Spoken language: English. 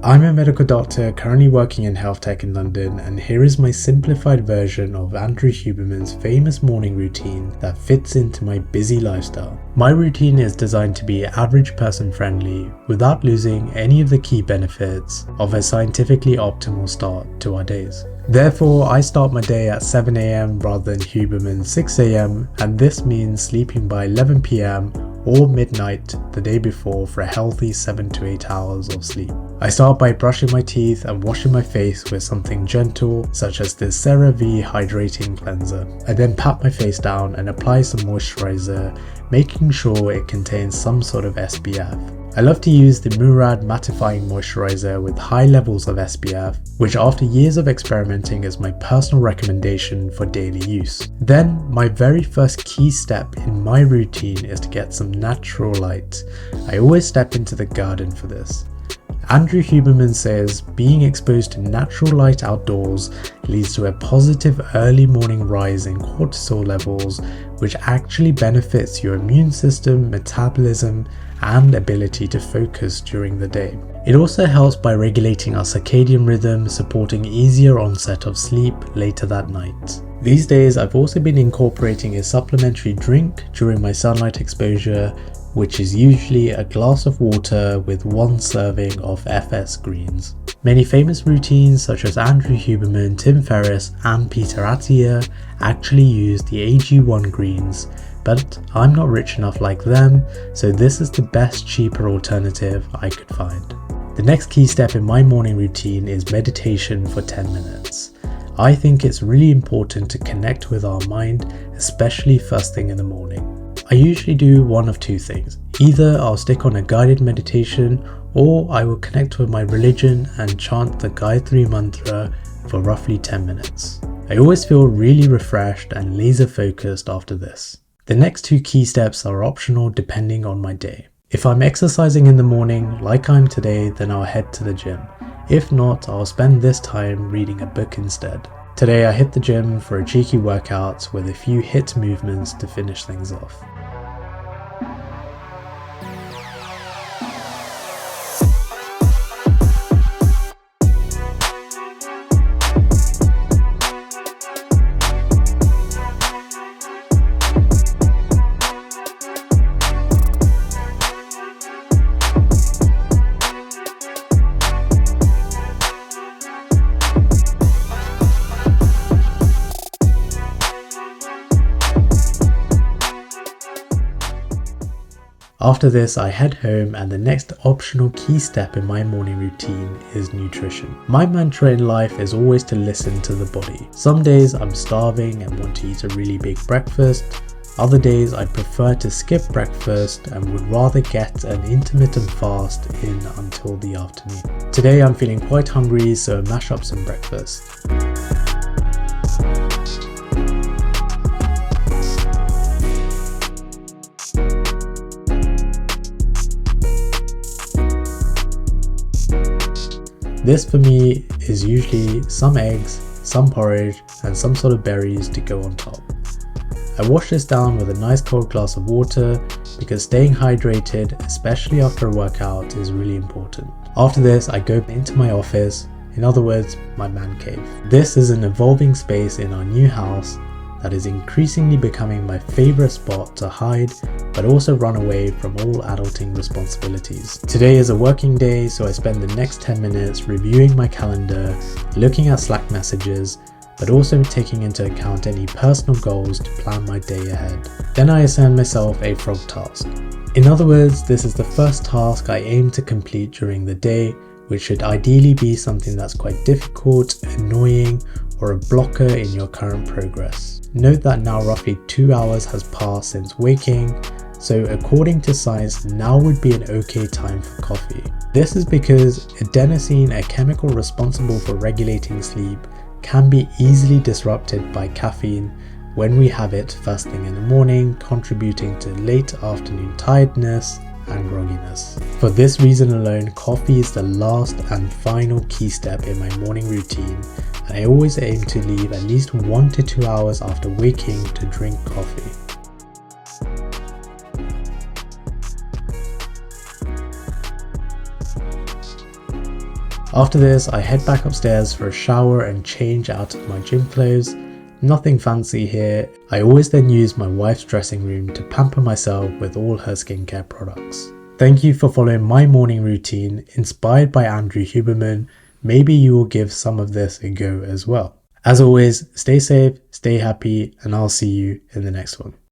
I'm a medical doctor currently working in health tech in London, and here is my simplified version of Andrew Huberman's famous morning routine that fits into my busy lifestyle. My routine is designed to be average person friendly without losing any of the key benefits of a scientifically optimal start to our days. Therefore, I start my day at 7 AM rather than Huberman's 6 AM, and this means sleeping by 11 PM or midnight the day before for a healthy 7 to 8 hours of sleep. I start by brushing my teeth and washing my face with something gentle such as the CeraVe Hydrating Cleanser. I then pat my face down and apply some moisturizer, making sure it contains some sort of SPF. I love to use the Murad Mattifying Moisturizer with high levels of SPF, which after years of experimenting is my personal recommendation for daily use. Then, my very first key step in my routine is to get some natural light. I always step into the garden for this. Andrew Huberman says being exposed to natural light outdoors leads to a positive early morning rise in cortisol levels, which actually benefits your immune system, metabolism, and ability to focus during the day. It also helps by regulating our circadian rhythm, supporting easier onset of sleep later that night. These days, I've also been incorporating a supplementary drink during my sunlight exposure, which is usually a glass of water with 1 serving of FS greens. Many famous routines such as Andrew Huberman, Tim Ferriss, and Peter Attia actually use the AG1 greens, but I'm not rich enough like them, so this is the best cheaper alternative I could find. The next key step in my morning routine is meditation for 10 minutes. I think it's really important to connect with our mind, especially first thing in the morning. I usually do one of two things. Either I'll stick on a guided meditation, or I will connect with my religion and chant the Gayatri mantra for roughly 10 minutes. I always feel really refreshed and laser focused after this. The next 2 key steps are optional depending on my day. If I'm exercising in the morning like I'm today, then I'll head to the gym. If not, I'll spend this time reading a book instead. Today I hit the gym for a cheeky workout with a few HIIT movements to finish things off. After this, I head home, and the next optional key step in my morning routine is nutrition. My mantra in life is always to listen to the body. Some days I'm starving and want to eat a really big breakfast. Other days I'd prefer to skip breakfast and would rather get an intermittent fast in until the afternoon. Today I'm feeling quite hungry, so I mash up some breakfast. This for me is usually some eggs, some porridge, and some sort of berries to go on top. I wash this down with a nice cold glass of water because staying hydrated, especially after a workout, is really important. After this, I go into my office, in other words, my man cave. This is an evolving space in our new house that is increasingly becoming my favorite spot to hide, but also run away from all adulting responsibilities. Today is a working day, so I spend the next 10 minutes reviewing my calendar, looking at Slack messages, but also taking into account any personal goals to plan my day ahead. Then I assign myself a frog task. In other words, this is the first task I aim to complete during the day, which should ideally be something that's quite difficult, annoying, or a blocker in your current progress. Note that now roughly 2 hours has passed since waking, so according to science, now would be an okay time for coffee. This is because adenosine, a chemical responsible for regulating sleep, can be easily disrupted by caffeine when we have it first thing in the morning, contributing to late afternoon tiredness and grogginess. For this reason alone, coffee is the last and final key step in my morning routine, and I always aim to leave at least 1 to 2 hours after waking to drink coffee. After this, I head back upstairs for a shower and change out of my gym clothes. Nothing fancy here. I always then use my wife's dressing room to pamper myself with all her skincare products. Thank you for following my morning routine inspired by Andrew Huberman. Maybe you will give some of this a go as well. As always, stay safe, stay happy, and I'll see you in the next one.